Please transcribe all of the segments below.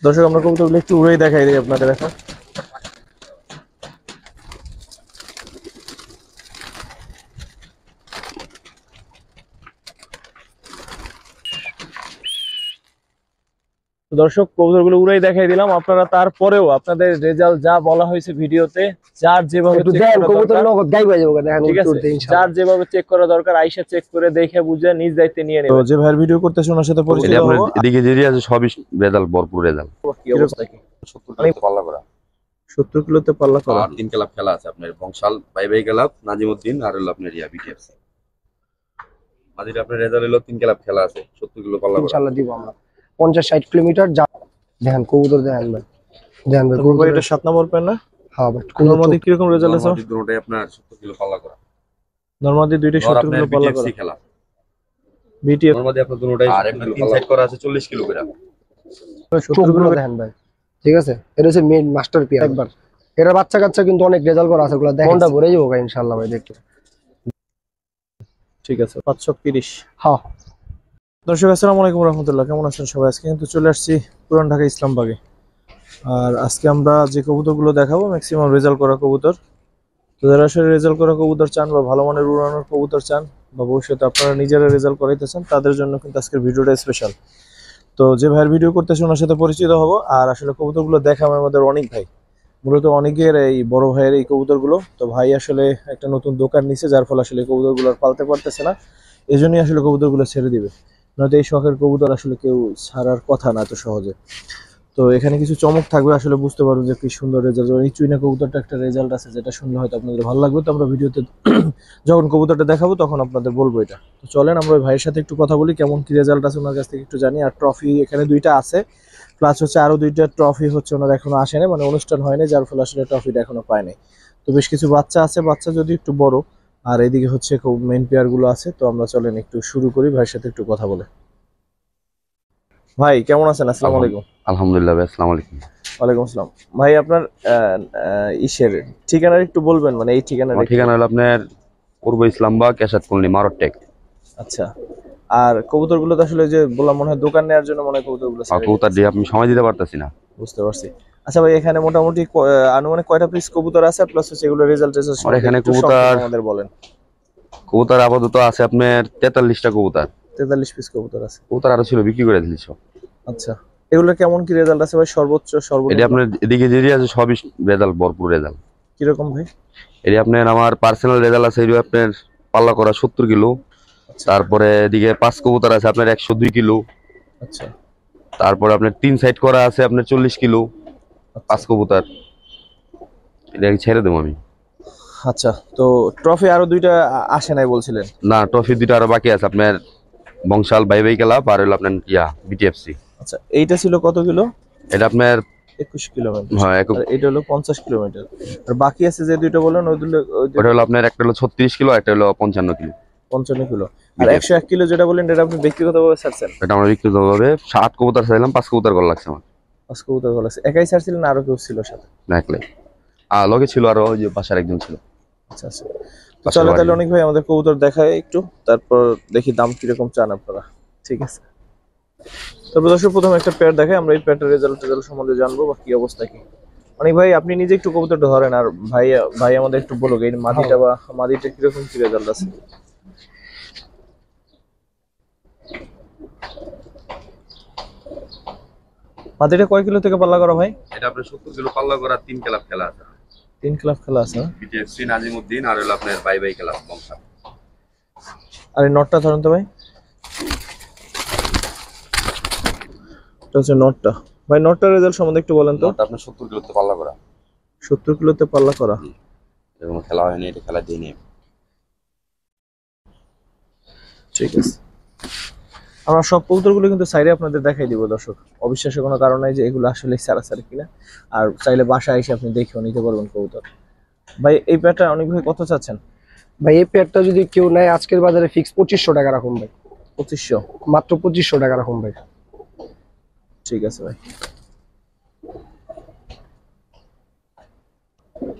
দর্শক আমরা কবুতরগুলো একটু উড়েই দেখাই দিই আপনাদের এখন। দর্শক কবুতরগুলো উড়াই দেখাই দিলাম, আপনারা তারপরেও আপনাদের রেজাল্ট যা বলা হয়েছে ভিডিওতে, যার যেভাবে যার যেভাবে চেক করা দরকার আইসা চেক করে দেখে বুঝে নিজ দায়িত্বে নিয়ে নেবেন। যে ভাইয়ের ভিডিও করতেছে ওনার সাথে পরিচিত হবো। এদিকে যেটি আছে সবই রেজাল্ট, ভরপুর রেজাল্ট। কি অবস্থা কি? 70 কিলো পাল্লা করা, 70 কিলোতে পাল্লা করা। আর 3 ক্লাব খেলা আছে আপনার, Bangshal bye bye club, Nazimuddin আর হলো আপনার ইয়া বিটিএফসি। মাঝে আপনার রেজাল্ট হলো 3 ক্লাব খেলা আছে, 70 কিলো পাল্লা করা ইনশাআল্লাহ দিব আমরা। 50-60 কিলোমিটার যা দেখেন কবুতর দেখেন ভাই, দেখেন ভাই কবুতর এটা 7 নম্বর পেন না? হ্যাঁ ভাই। নরমাদি কি রকম রেজাল্ট আছে? নরমাদি দুটোই আপনার 70 কিলো পাল্লা করা। নরমাদি দুইটাই 70 কিলো পাল্লা করা খেলা। বিটিএফ নরমাদি আপনার দুটোই আর একটা তিন সাইড করা আছে 40 কিলো করে। 70 কিলো দেখেন ভাই, ঠিক আছে? এটা হচ্ছে মেইন মাস্টার পিয়ার। একবার এর বাচ্চা কাচ্চা কিন্তু অনেক রেজাল্ট করা আছে, ওগুলা দেখেন মনটা ভরে যাবে ভাই ইনশাআল্লাহ ভাই দেখতে। ঠিক আছে 530। হ্যাঁ দর্শক আসসালামু আলাইকুম রাহমাতুল্লাহ, কেমন আছেন সবাই? আজকে কিন্তু চলে আসছি পুরান ঢাকা ইসলামবাগে। আর আজকে আমরা যে কবুতরগুলো দেখাবো ম্যাক্সিমাম রেজাল্ট করা কবুতর। তো যারা আসলে রেজাল্ট করা কবুতর চান বা ভালো মানের উড়ানোর কবুতর চান বা ভবিষ্যতে আপনারা নিজেরা রেজাল্ট করাইতে চান, তাদের জন্য কিন্তু আজকের ভিডিওটা স্পেশাল। তো যে ভাইয়ের ভিডিও করতেছে ওনার সাথে পরিচিত হবো। আর আসলে কবুতরগুলো দেখাবো আমাদের অনেক ভাই, মূলত অনেকের এই বড় ভাইয়ের এই কবুতরগুলো। তো ভাই আসলে একটা নতুন দোকান নিছে, যার ফলে আসলে কবুতরগুলো আর পালতে পারতেছে না, এই জন্যই আসলে কবুতরগুলো ছেড়ে দিবে। নয়তো এই শখের কবুতর আসলে কেউ ছাড়ার কথা না এত সহজে। তো এখানে কিছু চমক থাকবে, আসলে বুঝতে পারবো যে কি সুন্দর রেজাল্ট। এই চুইনা কবুতরটা একটা রেজাল্ট আছে, যেটা শুনলে হয়তো আপনাদের ভালো লাগবে। তো আমরা ভিডিওতে যখন কবুতরটা দেখাবো তখন আপনাদের বলবো এটা। তো চলেন আমরা ওই ভাইয়ের সাথে একটু কথা বলি, কেমন কি রেজাল্ট আছে ওনার কাছ থেকে একটু জানি। আর ট্রফি এখানে 2টা আছে, প্লাস হচ্ছে আরো 2টা ট্রফি হচ্ছে ওনার এখনো আসেনি, মানে অনুষ্ঠান হয়নি, যার ফলে আসলে ট্রফিটা এখনো পায়নি। তো বেশ কিছু বাচ্চা আছে, বাচ্চা যদি একটু বড়। আর এদিকে হচ্ছে মেইন পেয়ার গুলো আছে। তো আমরা চলেন একটু শুরু করি, ভাইয়ের সাথে একটু কথা বলে। ভাই কেমন আছেন? আসসালামু আলাইকুম। আলহামদুলিল্লাহ ভাই, আসসালামু আলাইকুম। ওয়ালাইকুম আসসালাম। ভাই আপনার ইসের ঠিকানা একটু বলবেন, মানে এই ঠিকানা? ঠিকানা হলো আপনার পূর্ব ইসলামবাগ, কেশাদ কলোনি, মারোটেক। আচ্ছা। আর কবুতরগুলো তো আসলে যে বললাম মনে হয় দোকান নেওয়ার জন্য মনে হয় কবুতরগুলো কবুতর দিয়ে আমি সময় দিতে পারতেছি না। বুঝতে পারছি। আচ্ছা ভাই এখানে মোটামুটি আনুমানিক কয়টা পিস কবুতর আছে, প্লাস হচ্ছে এগুলো রেজাল্ট আর এখানে কবুতর আমাদের বলেন। কবুতর আপাতত আছে আপনার 43টা কবুতর। 43 পিস কবুতর আছে। কবুতর আরো ছিল, বিক্রি করে দিয়েছি সব। আচ্ছা, এগুলো কেমন কি রেজাল্ট আছে ভাই? সর্বোচ্চ সর্বনিম্ন? এটা আপনার এদিকে যেটি আছে সবই রেজাল্ট, ভরপুর রেজাল্ট। কি রকম ভাই? এটা আপনার আমার পার্সোনাল রেজাল্ট আছে, এটা আপনার পাল্লা করা 70 কিলো। তারপরে এদিকে 5 কবুতর আছে আপনার 102 কিলো। আচ্ছা। তারপরে আপনার 3 সাইড করা আছে আপনার 40 কিলো। 5 কবুতর এটা ছেড়ে দেবো আমি। আচ্ছা, তো ট্রফি আরো 2টা আসে নাই বলছিলেন? না, ট্রফি 2টা আরো বাকি আছে আপনার, বংশাল বাই বাই ক্লাব আর হলো আপনার ইয়া বিটিএফসি। আচ্ছা, এইটা ছিল কত কিলো? এটা আপনার 21 কিলোমিটার। হ্যাঁ, আর এটা হলো 50 কিলোমিটার। আর বাকি আছে যে 2টা বলেন, ওটা হলো আপনার একটা হলো 36 কিলো, একটা হলো 55 কিলো। 55 কিলো। আর 101 কিলো যেটা বলেন এটা আপনি ব্যক্তিগতভাবে ছাড়ছেন? এটা আমরা ব্যক্তিগতভাবে 7 কবুতর চাইলাম, 5 কবুতর কল লাগছে আমার। 5 কবুতর কল লাগছে। একাই ছাড়ছিলেন না আরো কেউ ছিল সাথে? না, একলাই। আর লগে ছিল আরো, ওই যে পাশের একজন ছিল। আচ্ছা আচ্ছা। চলো তাহলে অনেক ভাই আমাদের কবুতর দেখায় একটু, তারপর দেখি দাম কিরকম চান আপনারা। ঠিক আছে। তারপর দর্শক প্রথমে একটা পেয়ার দেখাই, আমরা এই পেয়ারটার রেজাল্ট সম্বন্ধে জানবো বা কি অবস্থা কি। অনেক ভাই আপনি নিজে একটু কবুতরটা ধরেন, আর ভাই আমাদের একটু বলো এই মাদিটা বা মাদিটা কিরকম কি রেজাল্ট আছে। মাদিটা কয় কিলো থেকে পাল্লা করা ভাই? এটা আপনার 70 কিলো পাল্লা করা, 3 ক্লাব খেলা আছে। 3 ক্লাব খেলা আছে, বিটিএফসি, নাজিমউদ্দিন আর হলো আপনার বাই বাই ক্লাব বংশাল। আর এই নটটা ধরেন তো ভাই। এটা হচ্ছে নটটা। ভাই নটটার রেজাল্ট সম্বন্ধে একটু বলেন তো। নটটা আপনার 70 কিলোতে পাল্লা করা। 70 কিলোতে পাল্লা করা। এরকম খেলা হয়নি, এটা খেলা দিইনি। ঠিক আছে, আমরা সব কবুতরগুলো কিন্তু সাইডে আপনাদের দেখাই দিব দর্শক। অবিশ্বাসের কোনো কারণ নাই যে এগুলো আসলে সারাসারি কিনা। আর চাইলে বাসায় এসে আপনি দেখেও নিতে পারবেন কবুতর। ভাই এই পেয়ারটা অনেক ভাই কত চাচ্ছেন? ভাই এই পেয়ারটা যদি কেউ নেয় আজকের বাজারে ফিক্স 2500 টাকা রাখুন ভাই। 2500? মাত্র 2500 টাকা রাখুন ভাই। ঠিক আছে ভাই।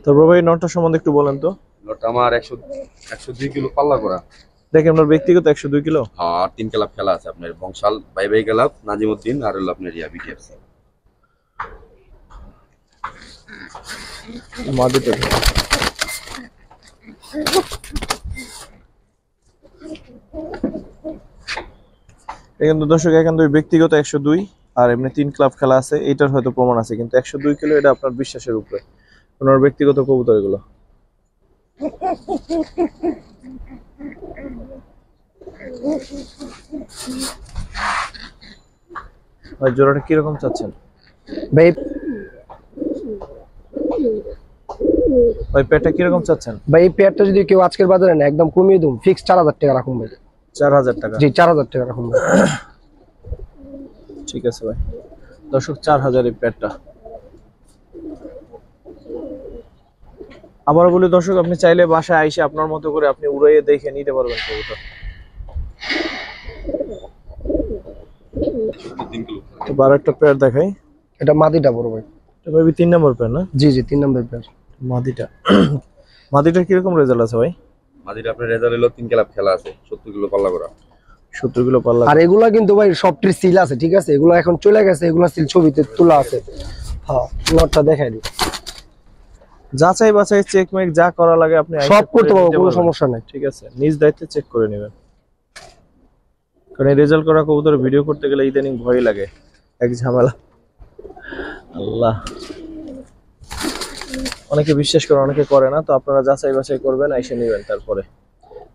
তারপর ভাই নটটা সম্বন্ধে একটু বলেন তো। নটটা আমার 102 কিলো পাল্লা করা। দেখেন আপনার ব্যক্তিগত 102 কিলো। হ্যাঁ, আর 3 ক্লাব খেলা আছে আপনার, Bangshal bye bye club, Nazimuddin আর হলো আপনার ইয়া বিটিএফসি। মাদিটা কিন্তু দর্শক এখান থেকে ব্যক্তিগত 102 আর এমনি 3 ক্লাব খেলা আছে, এটার হয়তো প্রমাণ আছে, কিন্তু 102 কিলো এটা আপনার বিশ্বাসের উপরে, ওনার ব্যক্তিগত কবুতর এগুলো। ভাই জোড়াটা কিরকম চাচ্ছেন ভাই? ভাই পেটটা কিরকম চাচ্ছেন ভাই এই পেয়ারটা যদি কেউ আজকের বাজারে নেয় একদম কমিয়ে দিন, ফিক্স 4000 টাকা রাখুন ভাই। 4000 টাকা? জি 4000 টাকা রাখুন ভাই। ঠিক আছে ভাই, দর্শক 4000 এই পেটটা। আবার বলি দর্শক, আপনি চাইলে বাসায় আইসে আপনার মতো করে আপনি উড়াইয়ে দেখে নিতে পারবেন কবুতর। 3 কিলো। তো বার একটা পেয়ার দেখাই। এটা মাদিটা বড় ভাই। এটা ভাবি 3 নম্বর পেয়ার না? জি জি 3 নম্বর পেয়ার। মাদিটা মাদিটার কিরকম রেজাল্ট আছে ভাই? মাদির আপনার রেজাল্ট হলো 3 ক্লাব খেলা আছে, 70 কিলো পাল্লা করা। 70 কিলো পাল্লা। আর এগুলা কিন্তু ভাই সবটির সিল আছে, ঠিক আছে? এগুলো এখন চলে গেছে, এগুলা সিল ছবিতে তোলা আছে। হ্যাঁ নটটা দেখাই দিই। যাচাই বাছাই চেক মেক যা করা লাগে আপনি সব করতে পারবো, কোনো সমস্যা নাই। ঠিক আছে, নিজ দায়িত্বে চেক করে নেবেন, কারণ এই রেজাল্ট করা কবুতর ভিডিও করতে গেলে ইদানিং ভয় লাগে, এক ঝামেলা। আল্লাহ, অনেকে বিশ্বাস করে অনেকে করে না, তো আপনারা যাচাই বাছাই করবেন, এসে নেবেন তারপরে।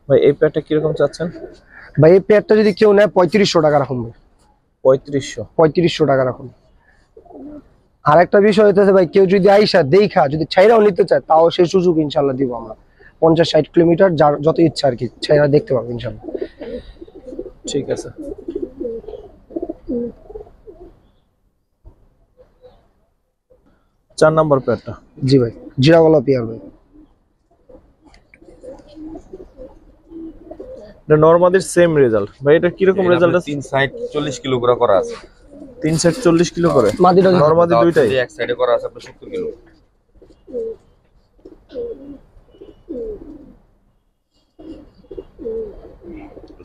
ভাই এই পেয়ারটা কিরকম চাচ্ছেন? ভাই এই পেয়ারটা যদি কেউ নেয় 3500 টাকা রাখুন ভাই। 3500 টাকা রাখুন। আর একটা বিষয় হইতেছে ভাই, কেউ যদি আইসা দেখা যদি ছাইরাও নিতে চায় তাও সেই সুযোগ ইনশাল্লাহ দিব আমরা। 50-60 কিলোমিটার যার যত ইচ্ছা আর কি ছাইরা দেখতে পাবো ইনশাল্লাহ। ঠিক আছে। চার নাম্বার পেয়ারটা? জি ভাই, জিরাগলা পেয়ার ভাই। এটা নরমাদির সেম রেজাল্ট ভাই, এটা কিরকম রেজাল্ট আছে? 3 সাইড 40 কিলো করে করা আছে। 3 সাইড 40 কিলো করে? মাদিটা নরমাদি দুইটাই? এক সাইডে করা আছে আপনার 70 কিলো।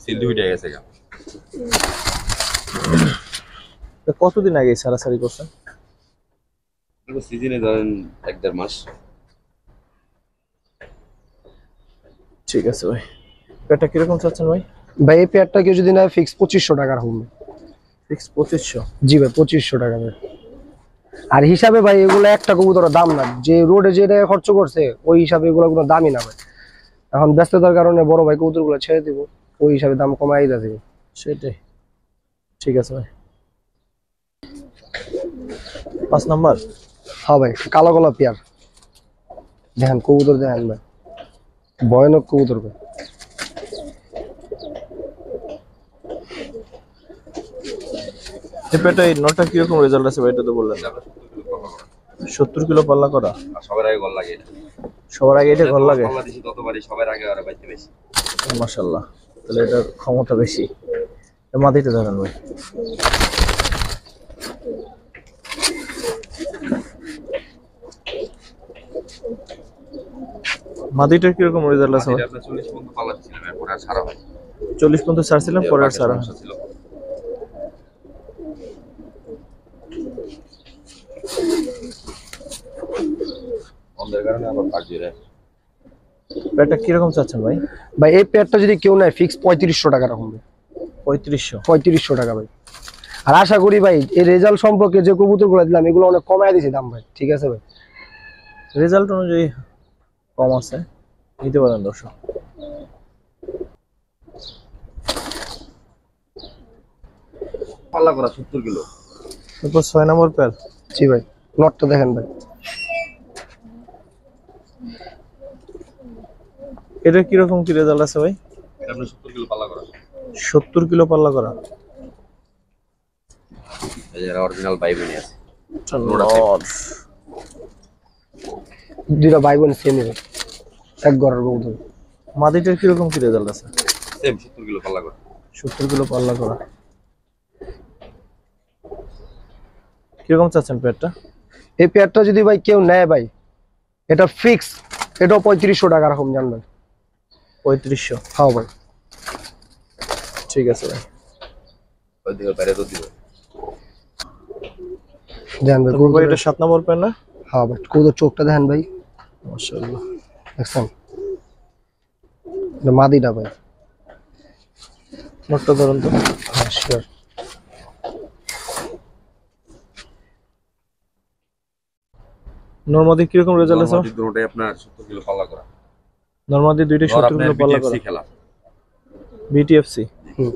সিল দুইটা গেছে গা। কতদিন আগে সারাসারি করছেন? সিজনে ধরেন 1-1.5 মাস। ঠিক আছে ভাই, পেয়ারটা কিরকম চাচ্ছেন ভাই? ভাই এই পেয়ারটা কেউ যদি নেয় ফিক্স 2500 টাকা রাখুন। ফিক্স 2500? জি ভাই 2500 টাকা ভাই। আর হিসাবে ভাই এগুলো একটা কবুতরের দাম না, যে রোডে যে টাকা খরচ করছে ওই হিসাবে এগুলো কোনো দামই না ভাই। এখন ব্যস্ততার কারণে বড় ভাই কবুতরগুলো ছেড়ে দিব, ওই হিসাবে দাম কমাই যাবে। সেটাই। ঠিক আছে ভাই। 5 নাম্বার? হ্যাঁ ভাই, কালো গলা পেয়ার। দেখেন কবুতর দেখেন ভাই, ভয়ানক কবুতর ভাই। এই পেয়ারটা এই নটটা কিরকম রেজাল্ট আছে ভাই, এটা তো বললেন। 70 কিলো পাল্লা করা? আর সবার আগে গল লাগে এটা। সবার আগে এটা ঘর লাগে? বাংলাদেশি ততবারই সবার আগে আর বাইতে বেশি। মাশাআল্লাহ, তাহলে এটার ক্ষমতা বেশি। মাদিটা ধরেন ভাই। মাদিটার কিরকম রেজাল্ট আছে? এটা আপনার 40 পর্যন্ত পাল্লা ছিলাম, এরপর আর ছাড়া হয়। 40 পর্যন্ত ছাড়ছিলাম, পরে আর ছাড়া ছিল। অন্ধের কারণে আবার কাজে পেয়ারটা কিরকম চাচ্ছেন ভাই? ভাই এই পেয়ারটা যদি কেউ নেয় ফিক্স 3500 টাকা রাখুন ভাই। 3500 টাকা ভাই। আর আশা করি ভাই এই রেজাল্ট সম্পর্কে যে কবুতরগুলো দিলাম এগুলো অনেক কমায় দিয়েছি দাম ভাই, ঠিক আছে ভাই? রেজাল্ট অনুযায়ী কম আছে, নিতে পারেন দর্শক। পাল্লা করা 70 কিলো। তারপর 6 নম্বর পেয়ার? জি ভাই, নটটা দেখেন ভাই। এটা কিরকম কি রেজাল্ট আছে ভাই? এটা আপনার 70 কিলো পাল্লা করা। 70 কিলো পাল্লা করা? এই যে অরিজিনাল বাইবেনি আছে। দুইটা ভাই বোন সেম এক ঘরের কবুতর। মাদিটার কিরকম কি রেজাল্ট আছে? সেম 70 কিলো পাল্লা করা। 70 কিলো পাল্লা করা। কিরকম চাচ্ছেন পেয়ারটা? এই পেয়ারটা যদি ভাই কেউ নেয় ভাই এটা ফিক্স, এটাও 3500 টাকা রাখুন জান ভাই। 3500? হ্যাঁ ভাই। ঠিক আছে ভাই। ওই দিকে বাইরে তো দিব। জান ভাই ভাই এটা 7 নম্বর পেয়ার না? হ্যাঁ ভাই কবুতর চোখটা দেখেন ভাই, মাশাআল্লাহ। দেখছেন এটা মাদিটা ভাই। নোটটা ধরুন তো। হ্যাঁ শিওর। নরমাদি কিরকম রেজাল্ট আছে? নরমাদি দুটোটাই আপনার 70 কিলো পাল্লা করা। নরমাদি দুইটাই নর 70 আপনার কিলো পাল্লা করা। BTFC খেলা। বিটিএফসি। হুম।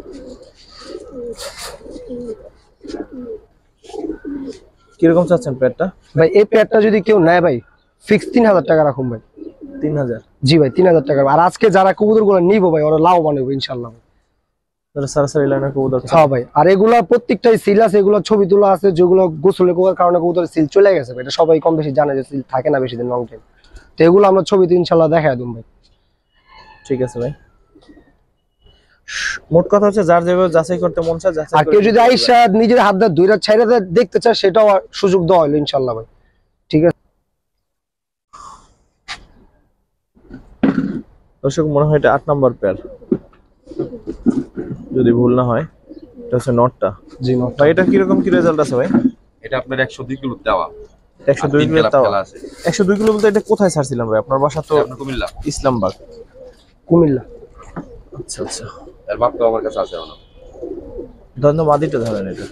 কিরকম চাচ্ছেন পেয়ারটা? ভাই এই পেয়ারটা যদি কেউ নেয় ভাই ফিক্স 3000 টাকা রাখুন ভাই। 3000। জি ভাই 3000 টাকা। আর আজকে যারা কবুতর গুলো নিবো ভাই ওরা লাভবান হবে ইনশাল্লাহ। তাহলে সারাসারি লাইনের কবুতর। হ্যাঁ ভাই, আর এগুলা প্রত্যেকটাই সিল আছে, এগুলো ছবি তোলা আছে, যেগুলো গোসলে করার কারণে কবুতরের সিল চলে গেছে ভাই, এটা সবাই কম বেশি জানে যে সিল থাকে না বেশি দিন লং টাইম। তো এগুলো আমরা ছবিতে ইনশাল্লাহ দেখায় দেব ভাই। ঠিক আছে ভাই। মোট কথা হচ্ছে যার যেভাবে যাচাই করতে মন চায় যাচাই আর করে কেউ যদি নিতে পারবে। আইসা নিজের হাত দিয়ে দুইটা ছাইরা দেখতে চায় সেটাও সুযোগ দেওয়া হলো ইনশাল্লাহ ভাই। ঠিক আছে দর্শক মনে হয় এটা 8 নাম্বার পেয়ার যদি ভুল না হয়। এটা হচ্ছে নটটা। জি না ভাই এটা কিরকম কি রেজাল্ট আছে ভাই? এটা আপনার 102 কিলো দেওয়া। 102 তিন কিলো ক্লাব তাও। খেলা আছে। 102 কিলো বলতে এটা কোথায় ছাড়ছিলাম ভাই? আপনার বাসা তো আপনার কুমিল্লা। ইসলামবাগ। কুমিল্লা। আচ্ছা আচ্ছা। এর বাপ তো আমার কাছে আছে এখন। ধন্যবাদ। মাদিটা ধরেন এটা।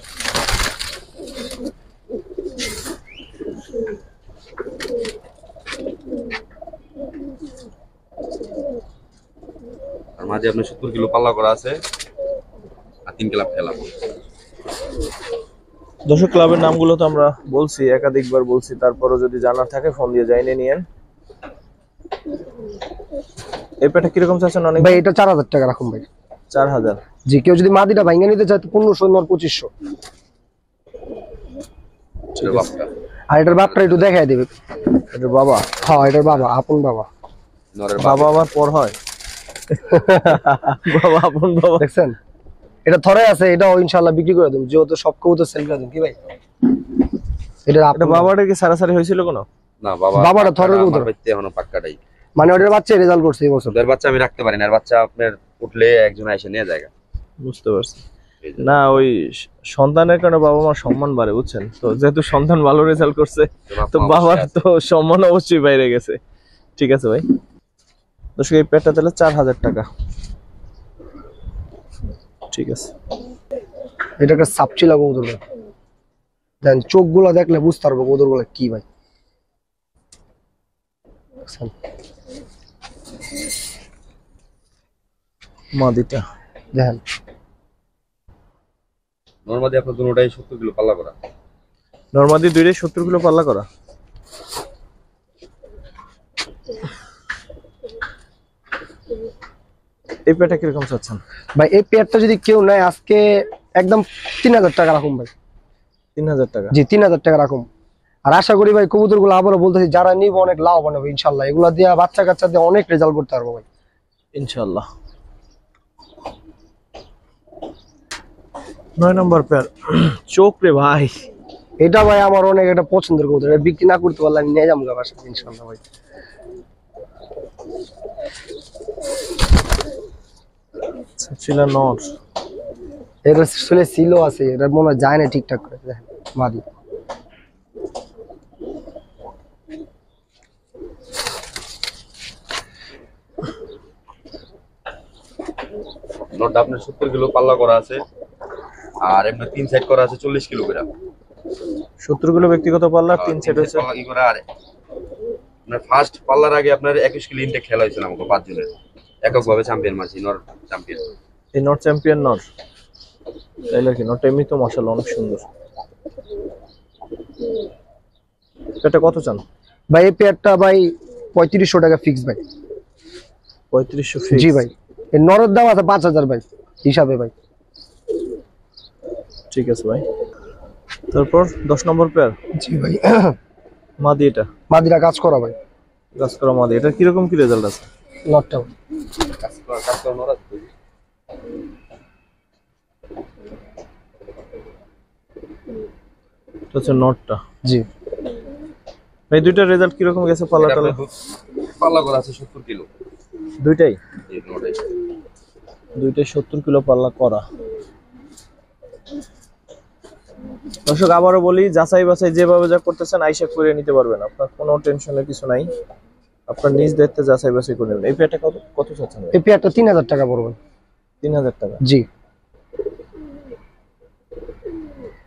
আর মাঝে আপনার 70 কিলো পাল্লা করা আছে আর 3 ক্লাব খেলা। দর্শক ক্লাবের নামগুলো তো আমরা বলছি, একাধিকবার বলছি, তারপরও যদি জানার থাকে ফোন দিয়ে জানিয়ে নিয়েন। এই পেটা কিরকম চাচ্ছেন? অনেক ভাই এটা 4000 টাকা রাখুন ভাই। 4000। জি কেউ যদি মাদিটা ভাঙিয়ে নিতে চায় তো 1500 নর 2500। এর বাপটা। আর এটার বাপটা একটু দেখাই দেবে। এটা বাবা। হ্যাঁ এটার বাবা, আপন বাবা। নরের বাবা আবার পর হয়। বাবা আপন বাবা। দেখছেন এটা থরে আছে, এটাও ইনশাআল্লাহ বিক্রি করে দেব, যেহেতু সব কবুতর সেল করে দেব কি ভাই। এটা এটা বাবাটা কি সারাসারি হয়েছিল কোনো? না বাবা। বাবাটা থরের আমার কবুতর। বাড়িতে এখনো পাক্কাটাই। মানে ওটার বাচ্চা রেজাল্ট করছে এই বছর। এর বাচ্চা আমি রাখতে পারি না। এর বাচ্চা আপনার উঠলে একজন এসে নিয়ে যায়। বুঝতে পারছি। না ওই সন্তানের কারণে বাবা মার সম্মান বাড়ে বুঝছেন তো, যেহেতু সন্তান ভালো রেজাল্ট করছে তো বাবার তো সম্মান অবশ্যই বাইরে গেছে। ঠিক আছে ভাই। দর্শক এই পেটটা তাহলে 4000 টাকা। ঠিক আছে। এটা একটা সাপচিলা কবুতর ভাই, দেন চোখগুলো দেখলে বুঝতে পারবো কবুতর গুলো কি ভাই। দেখছেন? মাদিটা দেখেন নরমাদি আপনার দুটোটাই 70 কিলো পাল্লা করা। নরমাদি দুইটাই 70 কিলো পাল্লা করা। এই পেটা কিরকম চাচ্ছেন ভাই? এই পেয়ারটা যদি কেউ নেয় আজকে একদম 3000 টাকা রাখুন ভাই। 3000 টাকা। জি 3000 টাকা রাখুন। আর আশা করি ভাই কবুতর গুলো আবারও বলতেছি যারা নিব অনেক লাভবান হবে ইনশাল্লাহ। এগুলা দিয়ে বাচ্চা কাচ্চা দিয়ে অনেক রেজাল্ট করতে পারবো ভাই ইনশাআল্লাহ। 9 নম্বর পেয়ার। চোখ রে ভাই। এটা ভাই আমার অনেক একটা পছন্দের কবুতর, এটা বিক্রি না করতে পারলে আমি নিয়ে যাবো বাসা ইনশাল্লাহ ভাই। ছিল নর। এটা আসলে ছিল আছে, এটা মনে হয় যায় না ঠিকঠাক করে। দেখেন মাদি নটটা আপনার 70 কিলো পাল্লা করা আছে আর এমনি 3 সাইড করা আছে 40 কিলো করে। 70 কিলো ব্যক্তিগত পাল্লা, 3 সেট হচ্ছে। পাল্লা কি করে আর আপনার ফার্স্ট পাল্লার আগে আপনার 21 কিলো ইনটেক খেলা হয়েছিল আমাকে 5 জনের এককভাবে চ্যাম্পিয়ন মাঝি নর চ্যাম্পিয়ন। এই নট চ্যাম্পিয়ন নর তাইলে কি নট এমনি তো মাশাআল্লাহ অনেক সুন্দর। এটা কত চান ভাই? এই পেয়ারটা ভাই 3500 টাকা ফিক্স ভাই। 3500 ফিক্স। জি ভাই। এর নরের দাম আছে 5000 ভাই হিসাবে ভাই। ঠিক আছে ভাই। তারপর 10 নম্বর পেয়ার। জি ভাই। মাদি এটা মাদিরা কাজ করা ভাই। কাজ করা মাদি। এটা কিরকম কি রেজাল্ট আছে? নটটা কাজ করা নর আছে। এটা হচ্ছে নটটা। জি ভাই দুইটার রেজাল্ট কিরকম গেছে পাল্লা টাল্লা? পাল্লা করা আছে 70 কিলো। দুইটাই এই নটাই দুইটাই 70 কিলো পাল্লা করা। দর্শক আবারও বলি, যাচাই বাছাই যেভাবে যা করতেছেন আইসা করে নিতে পারবেন, আপনার কোনো টেনশনের কিছু নাই। আপনার নিজ দায়িত্বে যাচাই বাছাই করে নেবেন। এই পেয়ারটা কত কত চাচ্ছেন ভাই? এই পেয়ারটা 3000 টাকা পড়বে। 3000 টাকা, জি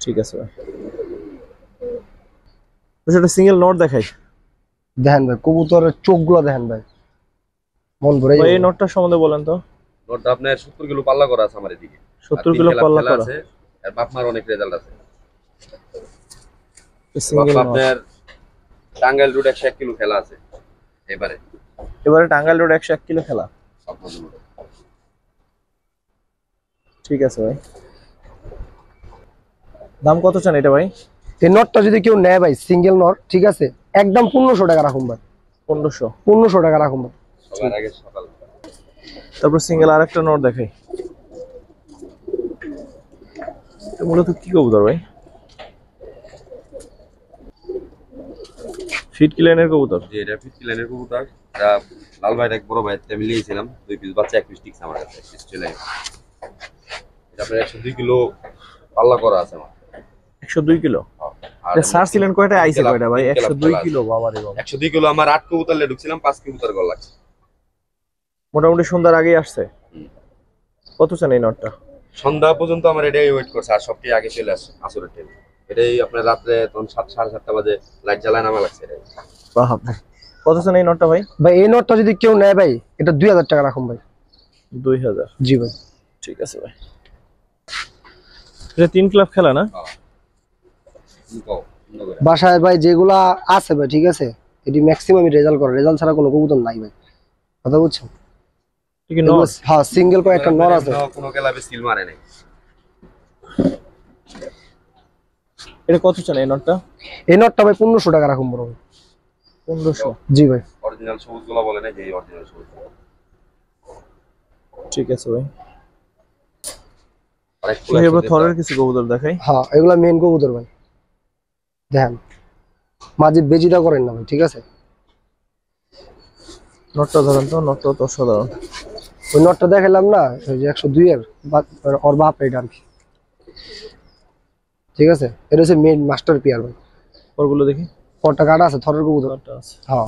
ঠিক আছে ভাই। সেটা সিঙ্গেল নট দেখাই। দেখেন ভাই কবুতরের চোখগুলো দেখেন ভাই, মন ভরে ভাই এই যাবে। নটটা সম্বন্ধে বলেন তো। নটটা আপনার 70 কিলো পাল্লা করা আছে আমার এদিকে। 70 কিলো পাল্লা করা আছে, আর বাপমার অনেক রেজাল্ট আছে। Single not. আপনার টাঙ্গাইল রোড 101 কিলো খেলা আছে এবারে। এবারে টাঙ্গাইল রোড 101 কিলো খেলা, ঠিক আছে ভাই। দাম কত চান এটা ভাই? এই নটটা যদি কেউ নেয় ভাই, সিঙ্গেল নট, ঠিক আছে, একদম 1500 টাকা রাখুন ভাই। 1500 টাকা রাখুন ভাই। সবার আগে সকাল। তারপর সিঙ্গেল আরেকটা নট দেখাই। এটা মূলত কি কবুতর ভাই? ফিট ক্লিনের কবুতর। যে এটা ফিট লাইনের কবুতর, এটা লাল ভাইয়ের এক বড় ভাইয়ের থেকে মিলিয়েছিলাম, 2 পিস বাচ্চা 1 পিস টিকছে আমার কাছে। চলে এটা আপনার 102 কিলো পাল্লা করা আছে আমার। 102 কিলো। আর এটা সার ছিলেন কয়টা, আইছে কয়টা ভাই? 102 কিলো, বাবা রে বাবা। 102 কিলো আমার 8 কবুতর লে ঢুকছিলাম, 5 কবুতর গল লাগছে। মোটামুটি সন্ধ্যার আগেই আসছে। কত চান এই নটটা? সন্ধ্যা পর্যন্ত আমার এটাই ওয়েট করছে, আর সবটি আগে চলে আসে আসরের টাইম। এটাই আপনার রাত্রে তখন 7 সাড়ে 7টা বাজে লাইট জ্বালায় নামা লাগছে এটাই। বাহ, কত চান এই নটটা ভাই? ভাই এই নটটা যদি কেউ নেয় ভাই, এটা 2000 টাকা রাখুন ভাই। 2000, জি ভাই। ঠিক আছে ভাই। এটা 3 ক্লাব খেলা না? বাসায় ভাই যেগুলা আছে ভাই, ঠিক আছে, এটি ম্যাক্সিমাম রেজাল্ট করে, রেজাল্ট ছাড়া কোনো কবুতর নাই ভাই, কথা বুঝছেন? ঠিক আছে। নট হ্যাঁ, সিঙ্গেল করে একটা নর আছে। কোনো ক্লাবে সিল মারে নাই। এটা কত চান এই নটটা? এই নটটা ভাই 1500 টাকা রাখুন বড় ভাই। 1500, জি ভাই। অরিজিনাল সবুজ গুলো বলে না, যে অরিজিনাল সবুজ। ঠিক আছে ভাই। আরেক তো এবার থরের কিছু কবুতর দেখাই। হ্যাঁ, এগুলা মেন কবুতর ভাই, দেখেন মাঝে বেজিটা করেন না ভাই, ঠিক আছে। নটটা ধরেন তো, নটটা তো অসাধারণ। ওই নটটা দেখালাম না, ওই যে 102 এর ওর বাপ এটা আর কি, ঠিক আছে। এটা হচ্ছে মেন মাস্টার পিয়ার ভাই। ওরগুলো দেখি। পরটা কাটা আছে, থরের কবুতর। নটটা আছে। হ্যাঁ,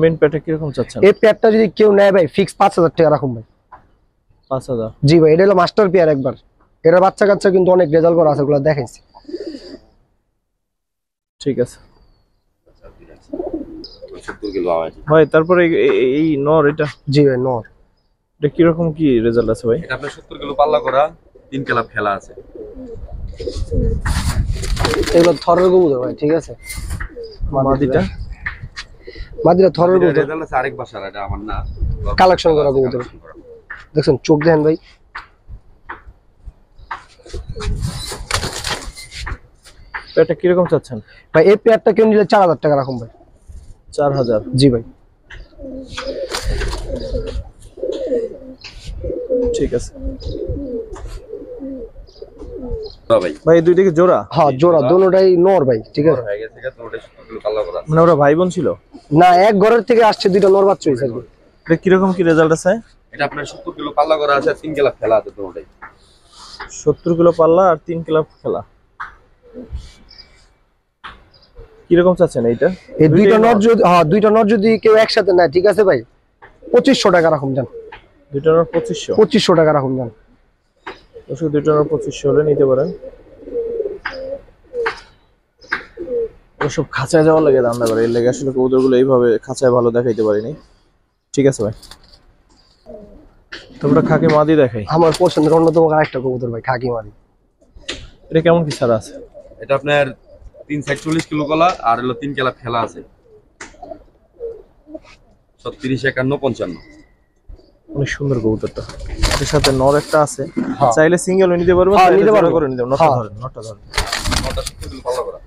মেইন প্যাটে কিরকম চাচ্ছেন? এই পেয়ারটা যদি কেউ নেয় ভাই, ফিক্স 5000 টাকা রাখুন ভাই। 5000, জি ভাই, এটা হলো মাস্টার পেয়ার একবার। এরা বাচ্চা কাচ্চা কিন্তু অনেক রেজাল্ট করা আছে, ওগুলো দেখাইছি। ঠিক আছে 70 কিলো আওয়াজ। ভাই। তারপরে এই নর, এটা জি ভাই, নর। এটা কিরকম কি রেজাল্ট আছে ভাই? এটা আপনার 70 কিলো পাল্লা করা, 3 ক্লাব খেলা আছে। এগুলো থরের কবুতর ভাই, ঠিক আছে। মাদিটা মাদিরা থরের কবুতর, রেজাল্ট আছে আরেক বাসার, এটা আমার না। কালেকশন করা কবুতর। দেখছেন চোখ দেখেন ভাই। এটা কিরকম চাচ্ছেন ভাই এই পেয়ারটা কেউ নিলে 4000 টাকা রাখুন ভাই। 4000, জি ভাই। ঠিক আছে ভাই ভাই। এই দুইটা কি জোড়া? হ্যাঁ জোড়া, দোনোটাই নর ভাই, ঠিক আছে। হয়ে গেছে, তো ওটা 70 কিলো পাল্লা করা আছে। মানে ওরা ভাই বোন ছিল না, এক ঘরের থেকে আসছে, দুইটা নর বাচ্চা হয়েছে আর কি। এটা কিরকম কি রেজাল্ট আছে? এটা আপনার 70 কিলো পাল্লা করা আছে, 3 ক্লাব খেলা আছে তো ওটাই। 70 কিলো পাল্লা আর 3 ক্লাব খেলা। কিরকম চাচ্ছেন এইটা? এই দুইটা নর যদি, হ্যাঁ দুইটা নর যদি কেউ একসাথে নেয়, ঠিক আছে ভাই, 2500 টাকা রাখুন যান। দুইটা নর 2500, 2500 টাকা রাখুন যান। দর্শক দুইটা নর 2500 হলে নিতে পারেন। সব খাঁচায় যাওয়ার লাগে দাম করে, এর লাগে আসলে কবুতরগুলো এইভাবে খাঁচায় ভালো দেখাইতে পারিনি। ঠিক আছে ভাই। তোমরা খাকি মাদি দেখাই। আমার পছন্দের অন্যতম আরেকটা কবুতর ভাই, খাকি মাদি। এটা কেমন কি ছাড়া আছে? এটা আপনার 3 সাইড 40 কিলো গলা, আর হলো 3 ক্লাব খেলা আছে। 36 51 55। অনেক সুন্দর কবুতরটা। এর সাথে নর একটা আছে, হ্যাঁ। চাইলে সিঙ্গেল নিতে পারবেন, হ্যাঁ, চাইলে নিতে জোড়া পারবো। করে নিতে পারবেন। নটটা হ্যাঁ। ধরেন, নটটা ধরেন। ওটা 70 কিলো পাল্লা করা।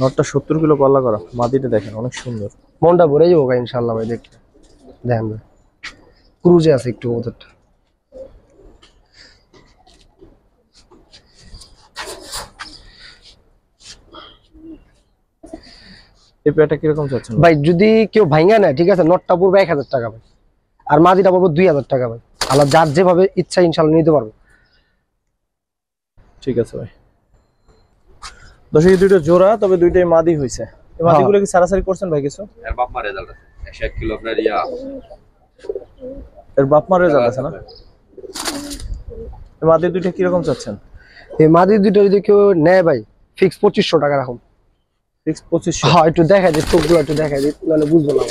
নটটা 70 কিলো পাল্লা করা। মাদিটা দেখেন অনেক সুন্দর। মনটা ভরে যাবো ভাই ইনশাআল্লাহ ভাই দেখলে। দেখেন ভাই ক্রুজে আছে একটু কবুতরটা। এই পেয়ারটা কিরকম চাচ্ছেন? ভাই যদি কেউ ভাঙা নেয়, ঠিক আছে, নটটা পড়বে 1000 টাকা ভাই। আর মাদিটা পাবো 2000 টাকা ভাই। আল্লাহ যার যেভাবে ইচ্ছা ইনশাল্লাহ নিতে পারবো। ঠিক আছে ভাই। দর্শক এই দুইটা জোড়া, তবে দুইটাই মাদি হয়েছে। এই মাদিগুলো কি সারাসারি করছেন ভাই কিছু? এর বাপ মা রেজাল্ট আছে 101 কিলো আপনার এর বাপ মার রেজাল্ট আছে না? এই মাদি দুইটা কিরকম চাচ্ছেন? এই মাদি দুইটা যদি কেউ নেয় ভাই ফিক্স 2500 টাকা রাখুন। ফিক্স 2500? হ্যাঁ একটু দেখাই দিই, চোখগুলো একটু দেখাই দিই, নাহলে বুঝবো না।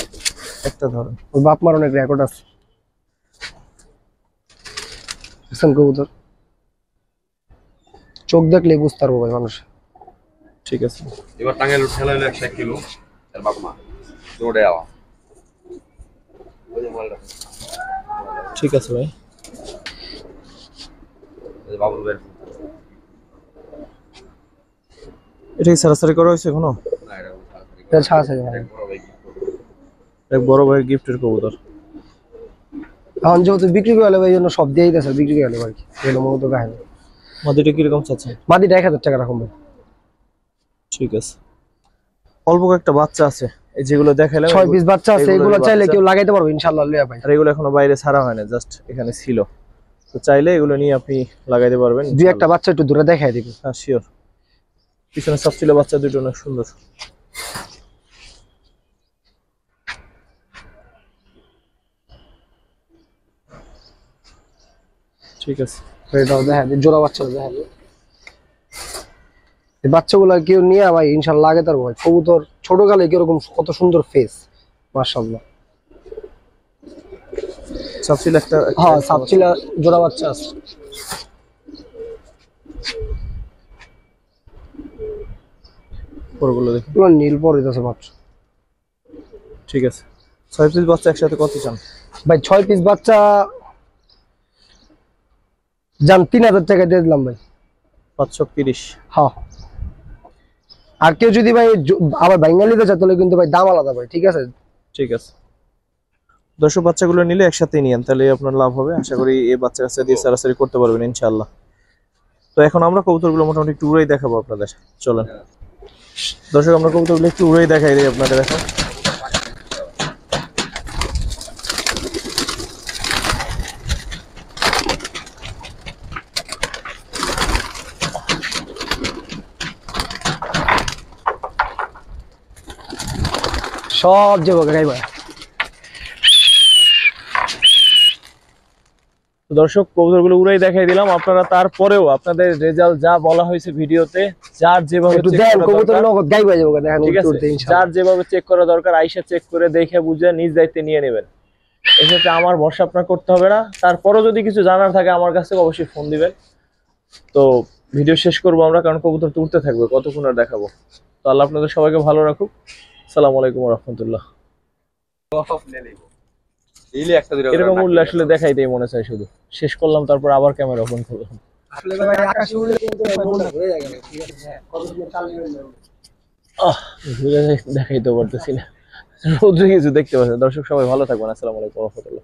একটা ধরুন, ওর বাপ মার অনেক রেকর্ড আছে। বুঝছেন কবুতর চোখ দেখলেই বুঝতে পারবো ভাই মানুষ। ঠিক আছে। এবার টাঙ্গাইল ঠেলা হলো 101 কিলো এর বাপ মা রোডে আওয়া। ঠিক আছে ভাই। বাবুর বের এটা কি সারাসারি করা হয়েছে এখনো? না এটা এটা ছাড়া ছাড়া ভাই। এক বড় ভাইয়ের গিফটের কবুতর। এখন যেহেতু বিক্রি করে গেলে ভাই জন্য সব দিয়েই দেয় বিক্রি করে গেলে আর কি, এগুলো মূলত কাহিনী। মাদিটা কিরকম চাচ্ছেন? মাদিটা 1000 টাকা রাখুন ভাই। ঠিক আছে। অল্প কয়েকটা বাচ্চা আছে, এই যেগুলো দেখাইলাম 6 পিস বাচ্চা আছে, এগুলোরই এগুলো চাইলে বাচ্চা। কেউ লাগাইতে পারবে ইনশাআল্লাহ লিয়া ভাই। আর এগুলো এখনো বাইরে ছাড়া হয় না, জাস্ট এখানে ছিল। তো চাইলে এগুলো নিয়ে আপনি লাগাইতে পারবেন। দুই একটা বাচ্চা একটু দূরে দেখাই দিবি। হ্যাঁ শিওর। পিছনে সব ছিল বাচ্চা দুটো অনেক সুন্দর। ঠিক আছে। এটাও দেখা দিই, জোড়া বাচ্চা দেখা দিই। এই বাচ্চাগুলো কেউ নিয়ে ভাই ইনশাআল্লাহ লাগাইতে পারবো ভাই। কবুতর ছোট কালে কিরকম কত সুন্দর ফেস, মাশাআল্লাহ। সব ছিল একটা, হ্যাঁ সাপচিলা জোড়া বাচ্চা আছে। পরগুলো দেখুন। পুরো নীল পরে আছে বাচ্চা। ঠিক আছে। 6 পিস বাচ্চা একসাথে কত চান ভাই? 6 পিস বাচ্চা জান 3000 টাকা দিয়ে দিলাম ভাই। 530? হ্যাঁ। আর কেউ যদি ভাই আবার বাঙালিতে চায় তাহলে কিন্তু ভাই দাম আলাদা ভাই, ঠিক আছে? ঠিক আছে। দর্শক বাচ্চাগুলো নিলে একসাথে নিয়েন, তাহলে আপনার লাভ হবে। আশা করি এই বাচ্চা কাছে দিয়ে সারাসারি করতে পারবেন ইনশাআল্লাহ। তো এখন আমরা কবুতরগুলো মোটামুটি একটু উড়াই দেখাবো আপনাদের। চলেন দর্শক, আমরা কবুতরগুলো একটু উড়াই দেখাই দিই আপনাদের এখন। সব যাবো গাইবা। তো দর্শক কবুতরগুলো উড়াই দেখাই দিলাম। আপনারা তারপরেও আপনাদের রেজাল্ট যা বলা হয়েছে ভিডিওতে, যার যেভাবে একটু check দেন করা কবুতর দরকার, নগদ গাইবা যাবো দেখেন ঠিক আছে, উঠতে ইনশাআল্লাহ। যার যেভাবে চেক করা দরকার আইসা চেক করে দেখে বুঝে নিজ দায়িত্বে নিয়ে নেবেন। এক্ষেত্রে আমার ভরসা আপনার করতে হবে না। তারপরও যদি কিছু জানার থাকে আমার কাছ থেকে অবশ্যই ফোন দিবেন। তো ভিডিও শেষ করবো আমরা, কারণ কবুতর তো উঠতে থাকবে, কতক্ষণ আর দেখাবো। তো আল্লাহ আপনাদের সবাইকে ভালো রাখুক। আসসালামু আলাইকুম ওয়া রাহমাতুল্লাহ। এরকম উঠলে আসলে দেখাই দেয় মনে চাই, শুধু শেষ করলাম তারপর আবার ক্যামেরা ওপেন করলাম। আসলে ভাই আকাশে উড়লে কিন্তু মনটা হয়ে যায়, ঠিক আছে? কতক্ষণ চালিয়ে নেব। ঘুরে দেখাইতে পারতেছি না, রোদ্রে কিছু দেখতে পাচ্ছি। দর্শক সবাই ভালো থাকবেন। আসসালামু আলাইকুম ওয়া রাহমাতুল্লাহ।